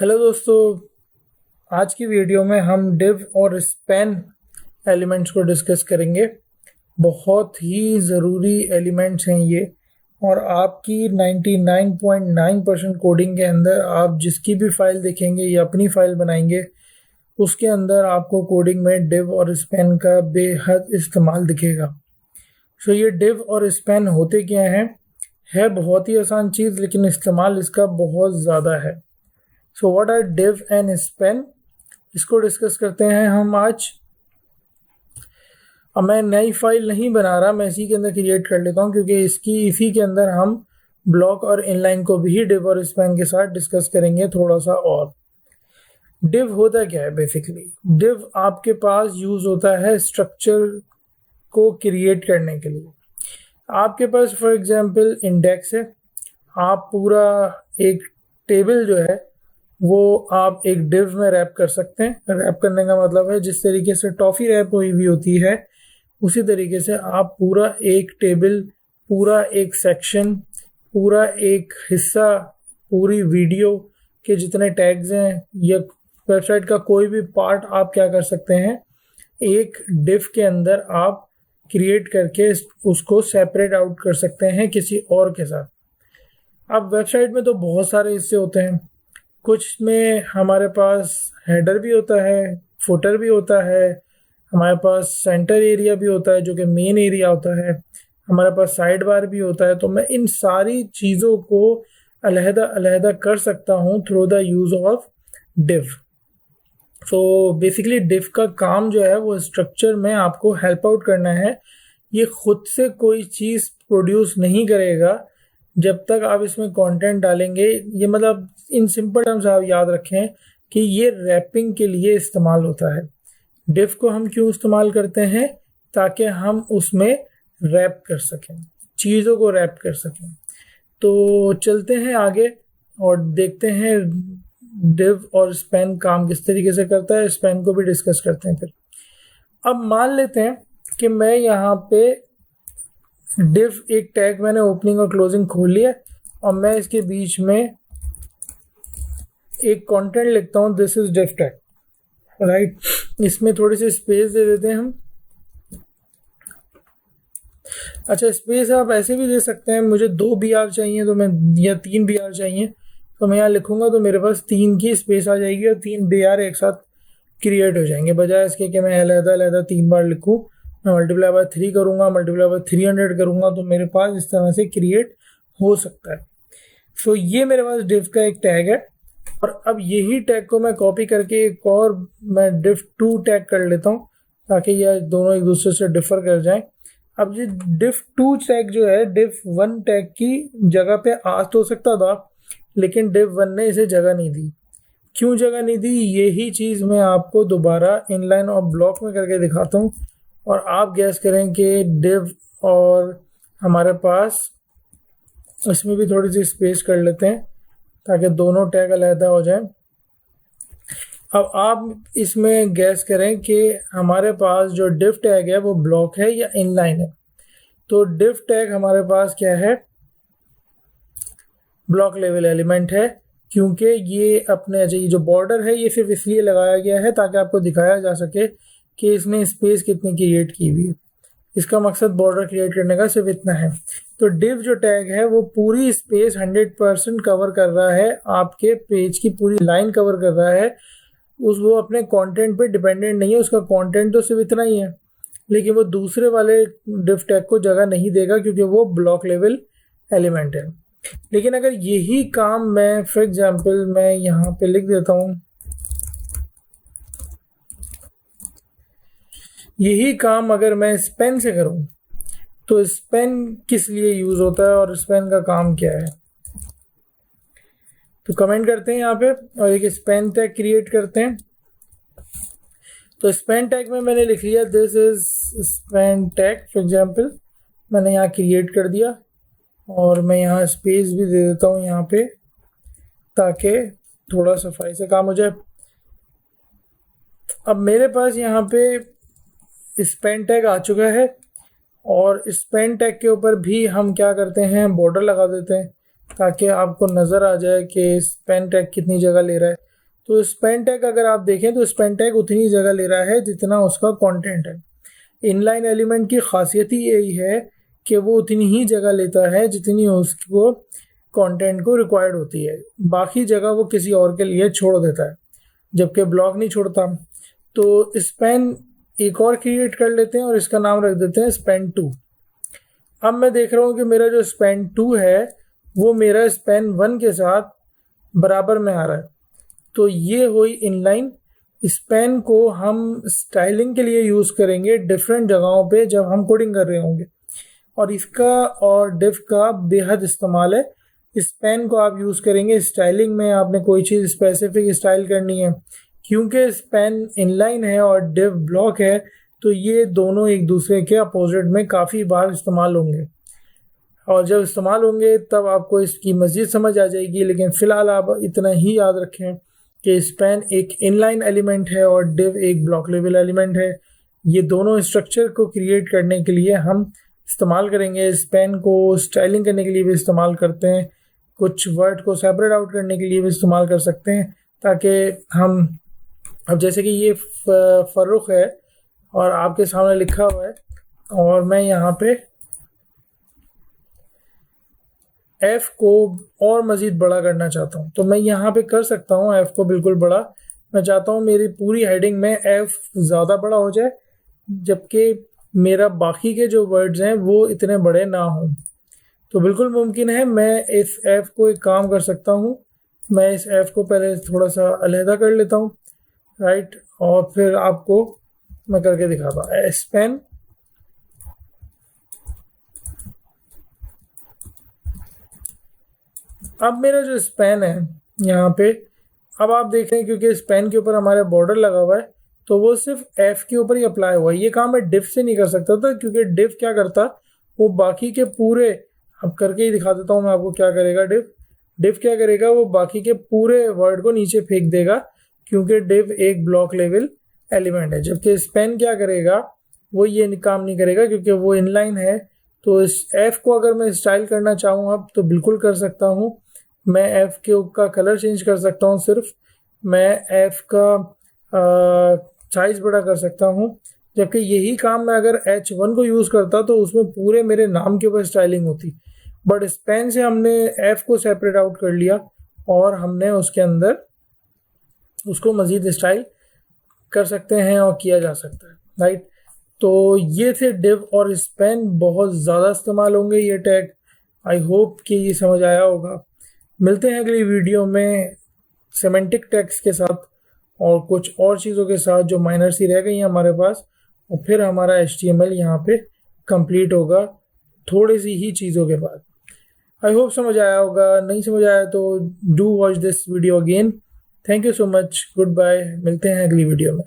Hello दोस्तों, आज की वीडियो में हम डिव और स्पैन एलिमेंट्स को डिस्कस करेंगे। बहुत ही ज़रूरी एलिमेंट्स हैं ये, और आपकी 99.9% कोडिंग के अंदर आप जिसकी भी फाइल देखेंगे या अपनी फाइल बनाएंगे उसके अंदर आपको कोडिंग में डिव और स्पैन का बेहद इस्तेमाल दिखेगा। सो ये डिव और स्पैन होते क्या हैं? है बहुत ही आसान चीज़, लेकिन इस्तेमाल इसका बहुत ज़्यादा है। So what are div and span, इसको डिस्कस करते हैं हम आज। अब मैं नई फाइल नहीं बना रहा, मैं इसी के अंदर क्रिएट कर लेता हूँ, क्योंकि इसी के अंदर हम ब्लॉक और इनलाइन को भी डिव और स्पैन के साथ डिस्कस करेंगे थोड़ा सा। और डिव होता क्या है? बेसिकली डिव आपके पास यूज होता है स्ट्रक्चर को क्रिएट करने के लिए। आपके पास फॉर एग्जांपल इंडेक्स है, आप पूरा एक टेबल जो है वो आप एक डिव में रैप कर सकते हैं। रैप करने का मतलब है जिस तरीके से टॉफ़ी रैप हुई हुई होती है उसी तरीके से आप पूरा एक टेबल, पूरा एक सेक्शन, पूरा एक हिस्सा, पूरी वीडियो के जितने टैग्स हैं या वेबसाइट का कोई भी पार्ट आप क्या कर सकते हैं, एक डिव के अंदर आप क्रिएट करके उसको सेपरेट आउट कर सकते हैं किसी और के साथ। अब वेबसाइट में तो बहुत सारे हिस्से होते हैं, कुछ में हमारे पास हेडर भी होता है, फुटर भी होता है, हमारे पास सेंटर एरिया भी होता है जो कि मेन एरिया होता है, हमारे पास साइड बार भी होता है। तो मैं इन सारी चीज़ों को अलहदा अलहदा कर सकता हूँ through the use of div. So basically div का काम जो है वो स्ट्रक्चर में आपको हेल्प आउट करना है। ये खुद से कोई चीज़ प्रोड्यूस नहीं करेगा जब तक आप इसमें कंटेंट डालेंगे। ये मतलब इन सिंपल टर्म्स आप याद रखें कि ये रैपिंग के लिए इस्तेमाल होता है। डिव को हम क्यों इस्तेमाल करते हैं? ताकि हम उसमें रैप कर सकें, चीज़ों को रैप कर सकें। तो चलते हैं आगे और देखते हैं डिव और स्पैन काम किस तरीके से करता है। स्पैन को भी डिस्कस करते हैं फिर। अब मान लेते हैं कि मैं यहाँ पे डिव एक टैग मैंने ओपनिंग और क्लोजिंग खोल लिया और मैं इसके बीच में एक कंटेंट लिखता हूँ, this is div tag, right. इसमें थोड़ी सी स्पेस दे देते हैं हम। अच्छा, स्पेस आप ऐसे भी दे सकते हैं, मुझे 2 BR चाहिए तो मैं, या 3 BR चाहिए तो मैं यहाँ लिखूंगा तो मेरे पास 3 की स्पेस आ जाएगी और 3 BR एक साथ क्रिएट हो जाएंगे। बजाय इसके कि मैं अलहदा अलहदा 3 बार लिखूँ, मैं मल्टीप्लाई बाय 3 करूँगा, मल्टीप्लाई बाय 300 करूँगा, तो मेरे पास इस तरह से क्रिएट हो सकता है। सो ये मेरे पास डिव का एक टैग है, और अब यही टैग को मैं कॉपी करके एक और मैं div2 टैग कर लेता हूँ ताकि यह दोनों एक दूसरे से डिफर कर जाएं। अब ये div2 टैग जो है div1 टैग की जगह पे आ तो सकता था, लेकिन div1 ने इसे जगह नहीं दी। क्यों जगह नहीं दी? यही चीज़ मैं आपको दोबारा इनलाइन और ब्लॉक में करके दिखाता हूँ, और आप गैस करें कि डिव और हमारे पास इसमें भी थोड़ी सी स्पेस कर लेते हैं ताकि दोनों टैग अलहदा हो जाएं। अब आप इसमें गैस करें कि हमारे पास जो डिव टैग है वो ब्लॉक है या इनलाइन है। तो डिव टैग हमारे पास क्या है? ब्लॉक लेवल एलिमेंट है, क्योंकि ये अपने ये जो बॉर्डर है ये सिर्फ इसलिए लगाया गया है ताकि आपको दिखाया जा सके कि इसने स्पेस कितनी क्रिएट की हुई है। इसका मकसद बॉर्डर क्रिएट करने का सिर्फ इतना है। तो डिव जो टैग है वो पूरी स्पेस 100% कवर कर रहा है, आपके पेज की पूरी लाइन कवर कर रहा है। वो अपने कंटेंट पे डिपेंडेंट नहीं है, उसका कंटेंट तो सिर्फ इतना ही है, लेकिन वो दूसरे वाले डिव टैग को जगह नहीं देगा क्योंकि वो ब्लॉक लेवल एलिमेंट है। लेकिन अगर यही काम मैं फॉर एग्जांपल मैं यहाँ पे लिख देता हूँ, यही काम अगर मैं स्पैन से करूँ तो स्पैन किस लिए यूज होता है और स्पैन का काम क्या है? तो कमेंट करते हैं यहाँ पे और एक स्पैन टैग क्रिएट करते हैं। तो स्पैन टैग में मैंने लिख लिया this is span tag for example, मैंने यहाँ क्रिएट कर दिया और मैं यहाँ स्पेस भी दे देता हूँ यहाँ पे ताकि थोड़ा सफाई से काम हो जाए। अब मेरे पास यहाँ पे स्पैन टैग आ चुका है, और स्पैन टैग के ऊपर भी हम क्या करते हैं, बॉर्डर लगा देते हैं ताकि आपको नज़र आ जाए कि स्पैन टैग कितनी जगह ले रहा है। तो स्पेन टैग अगर आप देखें तो स्पेन टैग उतनी जगह ले रहा है जितना उसका कंटेंट है। इनलाइन एलिमेंट की खासियत ही यही है कि वो उतनी ही जगह लेता है जितनी उसको कंटेंट को रिक्वायर्ड होती है, बाकी जगह वो किसी और के लिए छोड़ देता है, जबकि ब्लॉक नहीं छोड़ता। तो स्पेन एक और क्रिएट कर लेते हैं और इसका नाम रख देते हैं स्पेन 2। अब मैं देख रहा हूँ कि मेरा जो स्पेन 2 है वो मेरा स्पेन 1 के साथ बराबर में आ रहा है। तो ये हुई इनलाइन। स्पेन को हम स्टाइलिंग के लिए यूज़ करेंगे डिफरेंट जगहों पे जब हम कोडिंग कर रहे होंगे, और इसका और डिफ का बेहद इस्तेमाल है। स्पेन को आप यूज़ करेंगे स्टाइलिंग में, आपने कोई चीज़ स्पेसिफिक स्टाइल करनी है। क्योंकि स्पेन इनलाइन है और डिव ब्लॉक है, तो ये दोनों एक दूसरे के अपोजिट में काफ़ी बार इस्तेमाल होंगे, और जब इस्तेमाल होंगे तब आपको इसकी मज़ीद समझ आ जाएगी। लेकिन फ़िलहाल आप इतना ही याद रखें कि स्पेन एक इनलाइन एलिमेंट है और डिव एक ब्लॉक लेवल एलिमेंट है। ये दोनों स्ट्रक्चर को क्रिएट करने के लिए हम इस्तेमाल करेंगे। स्पेन को स्टाइलिंग करने के लिए भी इस्तेमाल करते हैं, कुछ वर्ड को सेपरेट आउट करने के लिए भी इस्तेमाल कर सकते हैं, ताकि हम अब जैसे कि ये फर्रुख है और आपके सामने लिखा हुआ है, और मैं यहाँ पे एफ को और मज़ीद बड़ा करना चाहता हूँ, तो मैं यहाँ पे कर सकता हूँ एफ को बिल्कुल बड़ा। मैं चाहता हूँ मेरी पूरी हेडिंग में एफ ज़्यादा बड़ा हो जाए, जबकि मेरा बाकी के जो वर्ड्स हैं वो इतने बड़े ना हों। तो बिल्कुल मुमकिन है, मैं इस एफ को एक काम कर सकता हूँ, मैं इस एफ को पहले थोड़ा सा अलहदा कर लेता हूँ, राइट, और फिर आपको मैं करके दिखाता हूँ। स्पेन अब मेरा जो स्पेन है यहाँ पे, अब आप देख रहे हैं क्योंकि स्पेन के ऊपर हमारा बॉर्डर लगा हुआ है, तो वो सिर्फ एफ के ऊपर ही अप्लाई हुआ है। ये काम मैं डिफ से नहीं कर सकता था, क्योंकि डिफ क्या करता, वो बाकी के पूरे, अब करके ही दिखा देता हूँ मैं आपको क्या करेगा डिफ। डिफ क्या करेगा, वो बाकी के पूरे वर्ड को नीचे फेंक देगा, क्योंकि डिफ एक ब्लॉक लेवल एलिमेंट है। जबकि स्पेन क्या करेगा, वो ये काम नहीं करेगा क्योंकि वो इनलाइन है। तो इस एफ को अगर मैं स्टाइल करना चाहूँ अब, तो बिल्कुल कर सकता हूँ। मैं एफ का कलर चेंज कर सकता हूँ, सिर्फ मैं एफ का साइज़ बड़ा कर सकता हूँ। जबकि यही काम मैं अगर H1 को यूज़ करता तो उसमें पूरे मेरे नाम के ऊपर स्टाइलिंग होती, बट स्पेन से हमने एफ को सेपरेट आउट कर लिया और हमने उसके अंदर उसको मज़ीद स्टाइल कर सकते हैं और किया जा सकता है, राइट। तो ये थे डिव और स्पेन, बहुत ज़्यादा इस्तेमाल होंगे ये टैग। आई होप कि ये समझ आया होगा। मिलते हैं अगली वीडियो में सेमेंटिक टैग्स के साथ और कुछ और चीज़ों के साथ जो माइनर सी रह गई हैं हमारे पास, और फिर हमारा HTML यहाँ पे कंप्लीट होगा थोड़ी सी ही चीज़ों के बाद। आई होप समझ आया होगा, नहीं समझ आया तो do watch this video again. Thank you so much, good bye, मिलते हैं अगली वीडियो में।